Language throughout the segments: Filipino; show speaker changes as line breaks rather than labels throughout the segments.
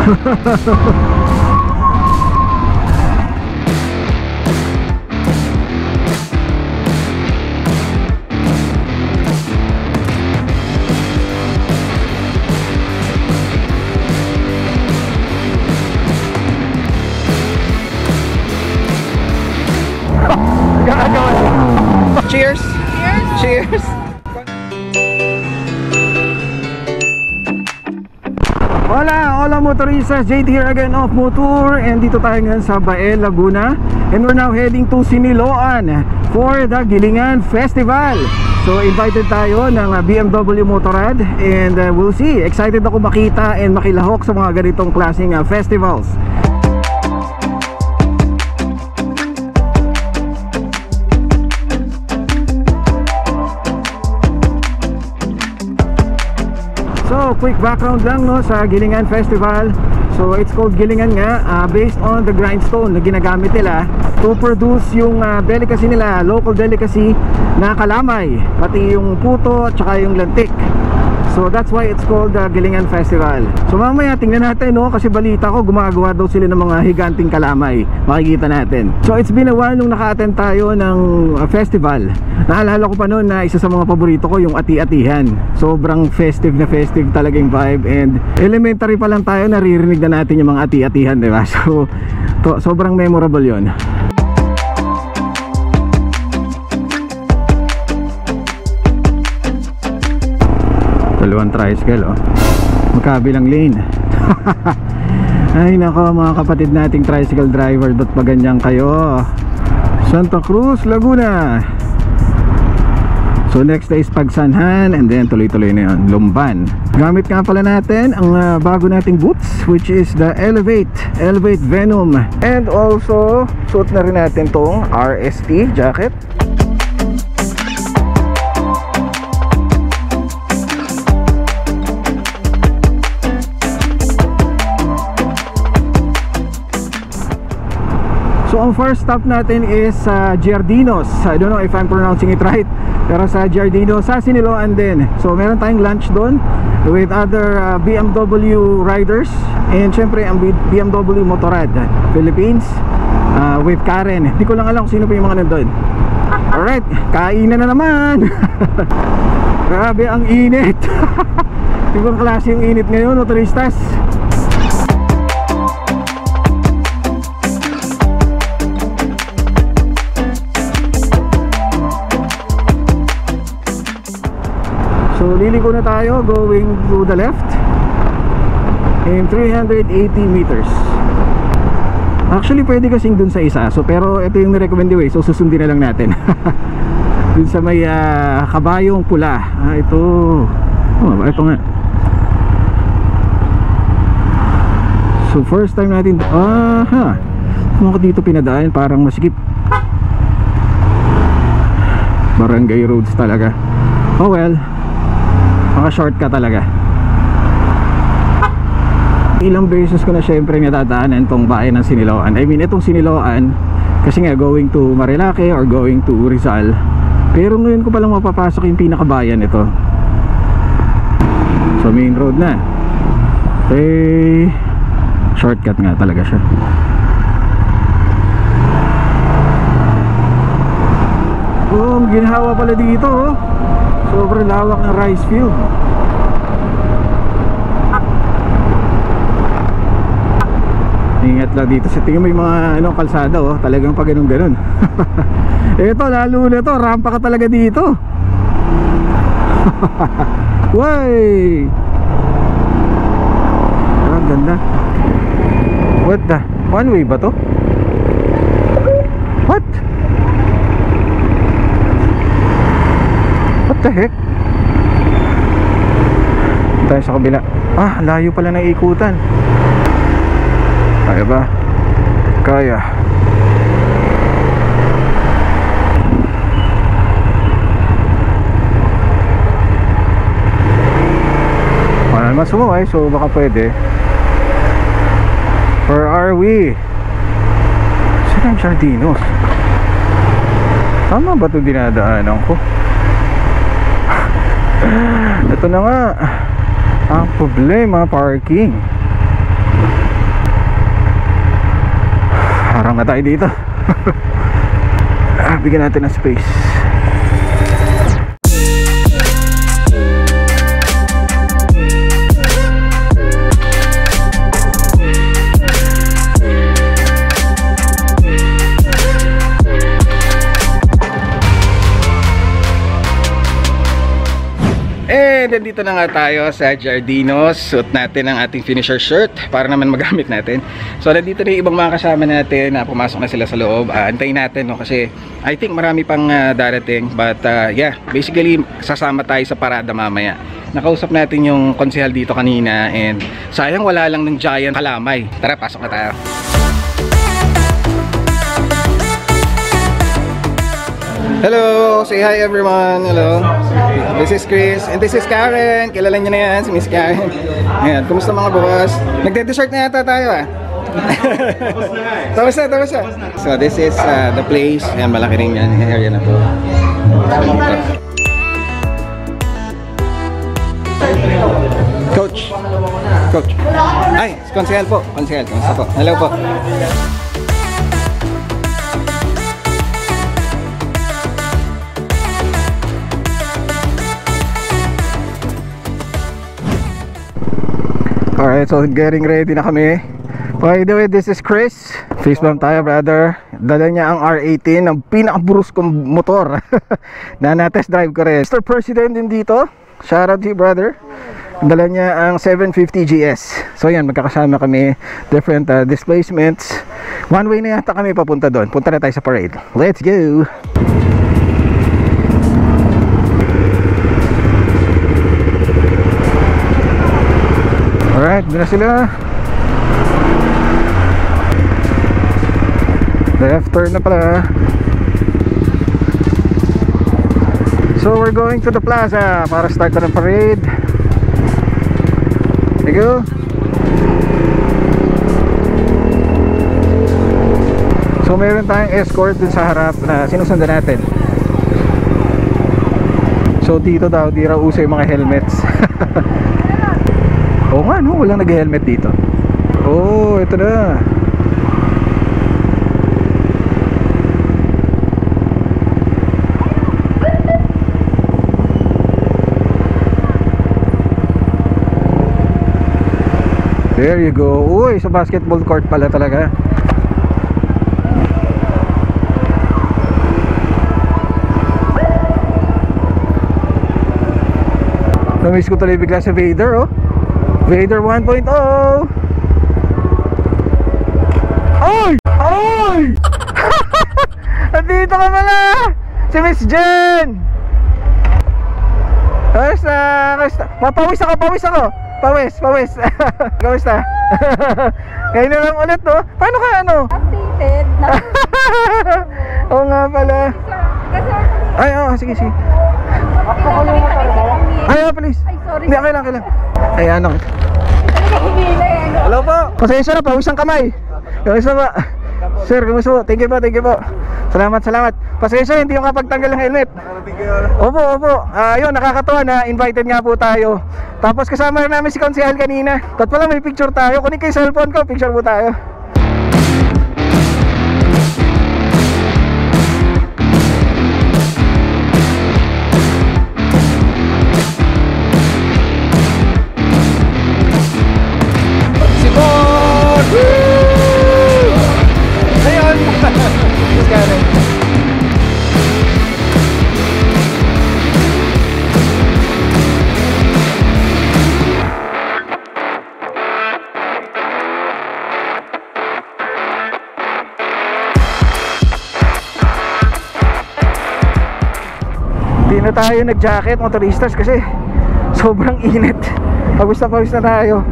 Cheers! Cheers! Hola motoristas, Jade here again of Motor, and dito tayo ngayon sa Bael, Laguna, and we're now heading to Siniloan for the Gilingan Festival. So invited tayo ng BMW Motorrad, and we'll see. Excited ako makita and makilahok sa mga ganitong klaseng festivals. So, quick background lang no sa Gilingan Festival. So, it's called Gilingan nga based on the grindstone na ginagamit nila to produce yung delicacy nila, local delicacy na kalamay, pati yung puto at saka yung lantik. So, that's why it's called the Gilingan Festival. So, mamaya tingnan natin no, kasi balita ko gumagawa daw sila ng mga higanting kalamay. Makikita natin. So, it's been a while nung naka-attend tayo ng festival. Naalala ko pa noon na isa sa mga paborito ko yung ati-atihan. Sobrang festive na festive talaga yung vibe, and elementary pa lang tayo naririnig na natin yung mga ati-atihan, diba? So, sobrang memorable yon. Dalawang tricycle oh, magkabilang lane. Ay nako mga kapatid nating tricycle driver, dot pa ganyan kayo. Santa Cruz, Laguna. So next is Pagsanhan, and then tuloy-tuloy na yun, Lumban. Gamit nga pala natin ang bago nating boots, which is the Elevate Venom. And also suot na rin natin tong RST jacket. So ang first stop natin is sa Giardinos. I don't know if I'm pronouncing it right, pero sa Giardinos, sa Siniloan din. So meron tayong lunch doon with other BMW riders, and syempre ang BMW Motorrad Philippines with Karen. Hindi ko lang alam kung sino pa yung mga nandun. Alright, kainan na naman. Grabe ang init. Ibang klase yung init ngayon, motoristas. So liliko na tayo, going to the left in 380 meters. Actually pwede kasing dun sa isa, so pero ito yung recommended way, so susundin na lang natin. Dun sa may kabayong pula. Ito nga. So first time natin kung dito pinadaan, parang masikip. Barangay roads talaga. Oh well, mga shortcut talaga. Ilang beses ko na syempre natadaanan itong bayan ng Siniloan. I mean itong Siniloan, kasi nga going to Marilake or going to Rizal. Pero ngayon ko palang mapapasok yung pinakabayan ito. So main road na. Shortcut nga talaga siya. Ginhawa pala dito oh. Sobrang lawak ng rice field. Ingat lang dito sa tingin mo yung mga kalsada oh, talagang pag ganun. Ito lalo na to, rampa ka talaga dito. Way! Ang ganda. What the? One way ba to? What? What the heck? Tayo sa kabila. Layo pala ng ikutan. Kaya ba? Kaya. Wala naman sumaway, so baka pwede. Where are we? Saan ang Giardinos? Tama ba ito dinadaanan ko? Ito na nga ang problema, parking. Tama tayo dito. Bigyan natin ng space. And dito na nga tayo sa Giardino's. Suot natin ang ating finisher shirt para naman magamit natin. So nandito na yung ibang mga kasama natin na pumasok na sila sa loob. Antayin natin, no, kasi I think marami pang darating. But yeah, basically sasama tayo sa parada mamaya. Nakausap natin yung konsehal dito kanina and sayang wala lang ng giant kalamay. Tara, pasok na tayo. Hello! Say hi everyone! Hello! This is Chris and this is Karen. Kilala niyo na yan, si Miss Karen. Ayan, kumusta mga bukas? Nagde-dessert na yata tayo Tapos na. So this is the place. Ayan, malaki rin yan. Area na po. Coach! Ay, konsehal po. Konsehal, kumusta po? Hello po. Alright, so getting ready na kami. By the way, this is Chris. Face bump tayo, brother. Dala niya ang R18, ang pinakaburus kong motor na na-test drive ko rin. Mr. President din dito. Shout out to you, brother. Dala niya ang 750 GS. So yan, magkakasama kami. Different displacements. One way na yata kami papunta doon. Punta na tayo sa parade. Let's go! Alright, doon na sila. Left turn na pala. So we're going to the plaza para start na ng parade. There you go. So meron tayong escort dun sa harap na sinusundan natin. So dito daw, di raw uso yung mga helmets. Oo nga, no? Walang nag-helmet dito. Oh, ito na. There you go. Uy, sa basketball court pala talaga. Namiss ko tuloy bigla sa Vader, oh. Vader 1.0. Ay! Ay! Nandito ka pala! Si Miss Jen! Kamusta? Mapawis ako! Pawis! Kamusta? Ngayon na lang ulit, no? Paano ka, ano?
Updated.
Oo nga pala. Ay, oo, sige. Ay, please.
Ay, sorry.
Hindi, okay lang. Ay, ano? Hello po. Pasensya na, pawis ang kamay. Kamusta ba? Sir, kamusta po? Thank you po. Salamat. Pasensya, hindi yung kapagtanggal ng helmet. Opo. Ayun, nakakatuwa na invited nga po tayo. Tapos kasama na namin si Konsehal kanina. At pala may picture tayo. Kunin ko yung cellphone ko, picture po tayo. Hindi na tayo nag-jacket, motoristas, kasi sobrang init. Pawis na tayo.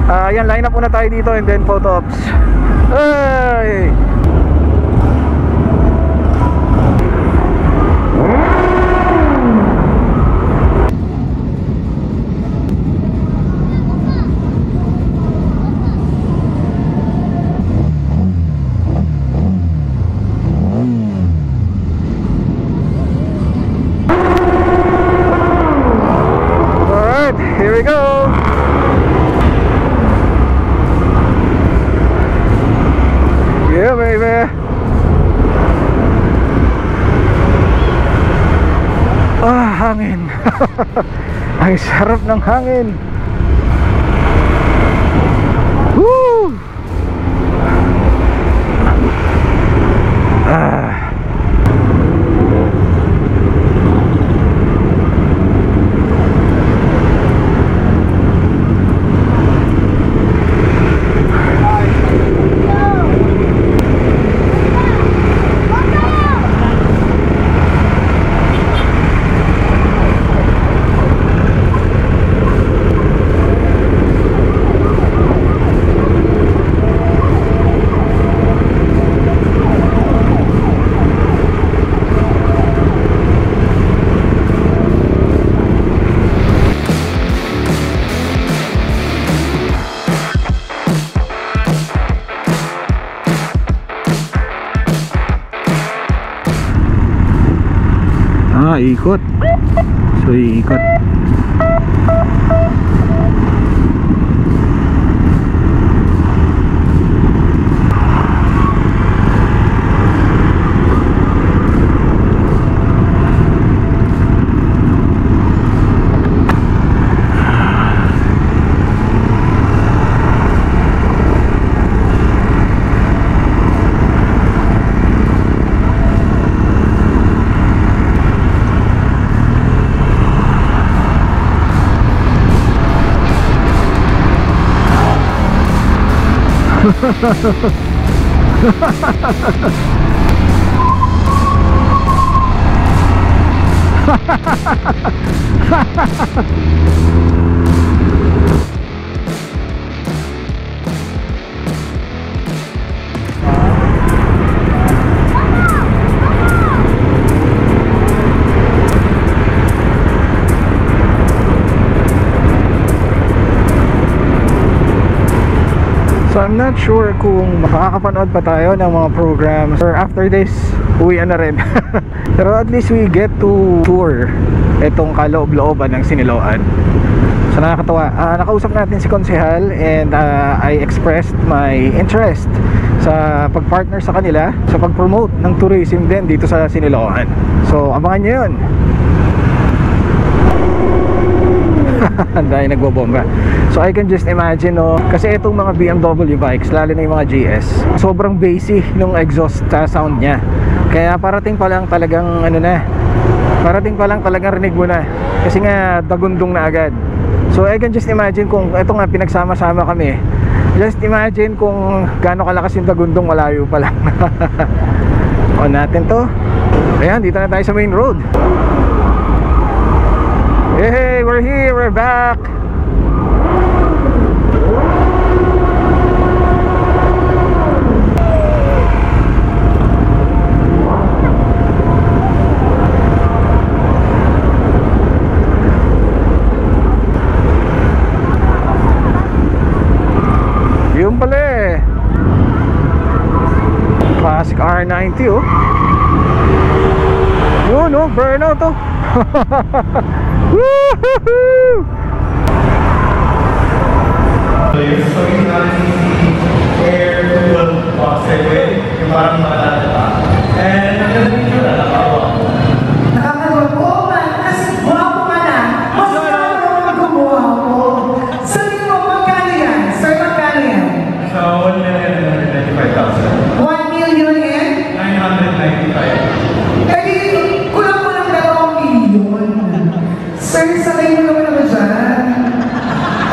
Yan, line up muna tayo dito and then photo ops. Ay! Here we go. Yeah, Ang sarap ng hangin. Woo! Ikot. So iikot. So I'm not sure kung makakapanood pa tayo ng mga programs or after this, uwian na rin. Pero at least we get to tour itong kaloob-looban ng Siniloan. So nakakatawa. Nakausap natin si Konsehal and I expressed my interest sa pagpartner sa kanila sa pag-promote ng tourism din dito sa Siniloan. So abangan nyo yun. Ang dahil nagbobomba. So I can just imagine, no, kasi itong mga BMW bikes, lalo na yung mga GS, sobrang bassy nung exhaust sound niya. Kaya parating pa lang talagang ano na, parating pa lang talagang rinig mo na, kasi nga dagundong na agad. So I can just imagine kung ito nga pinagsama-sama kami, just imagine kung gaano kalakas yung dagundong malayo pa lang. On natin to. Ayan, dito na tayo sa main road. Hey, we're here, we're back. Yun pala eh. Classic R90 oh. Yun oh, burnout oh. Woohoo!
So yung air cool segue, yung parang makalala pa. And nag-video na nakawa.
Nakakagawa po man, kasi guwapo ka na. Mas nakakagawa na gumawa po. Sabi mo, magkano yan? Sir, magkano yan?
So 1,995,000.
1 million and?
995.
Eh di, kulang mo ng 2 million. Sir, sakay mo naman naman dyan.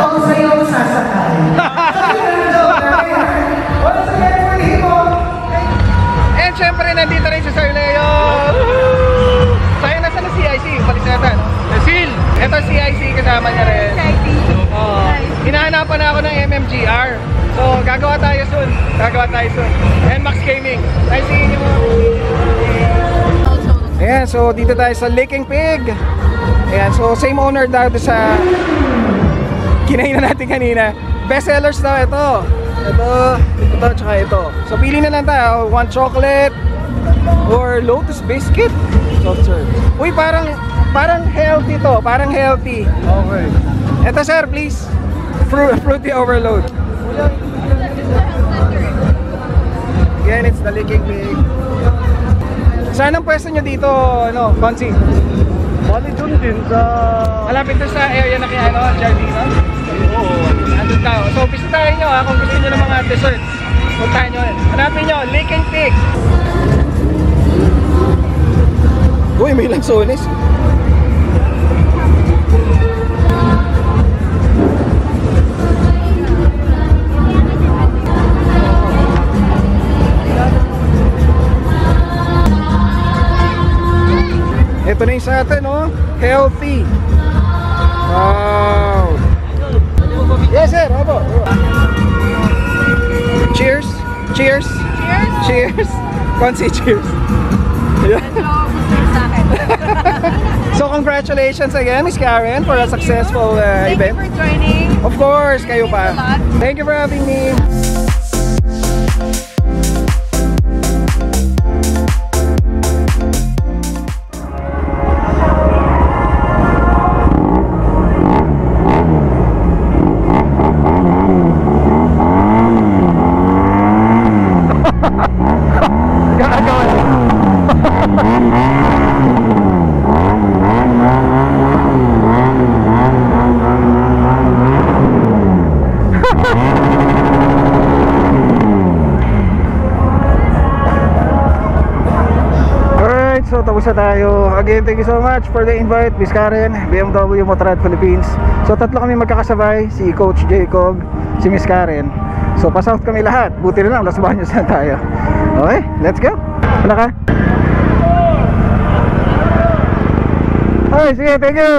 O sa'yo ako sasakay. Sabi mo naman dyan, wala sa kaya mo.
And syempre nandito rin si Sir Leo. Sayang nasa na CIC, palisatan. Cecil! Ito CIC, kasama niya rin. Hinahanapan na ako ng MMGR. So gagawa tayo soon. And Max Gaming. Nice seeing you. Ayan, so dito tayo sa Licking Pig. Ayan, so same owner daw sa kinain na natin kanina. Best sellers daw ito. Ito, tsaka ito. So pili na lang tayo, 1 chocolate or Lotus biscuit. Soft serve. Uy, parang healthy to, parang healthy. Okay. Ito sir, please. Fruity overload. Again, it's the Licking Pig. Saan ang pwesto nyo dito, Konsi?
Bali dun din sa...
Malapit doon sa area na kaya ano, Jardino.
Oo.
Andun tao. So, bisitahin nyo kung gusto nyo ng mga dessert. Puntahan nyo yun. Hanapin nyo, Lake and Pig. Uy, may lansones. Ito na yung sa atin, no? Healthy. Wow. Yes, sir. Opo. Cheers. Cheers.
Cheers!
Cheers. Konsi, cheers. Yeah. So, congratulations again, Miss Karen, for a successful
Thank
event.
you for joining.
Of course, kayo pa.
Thanks a lot.
Thank you for having me. Alright, so tapos na tayo. Again, thank you so much for the invite, Miss Karen, BMW Motorrad Philippines. So tatlo kami magkakasabay, si Coach Jacob, si Miss Karen. So pa-south kami lahat. Buti na lang, Las Baños na tayo. Okay, let's go. Wala ka? Alright, sige, thank you.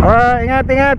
Alright, ingat, ingat.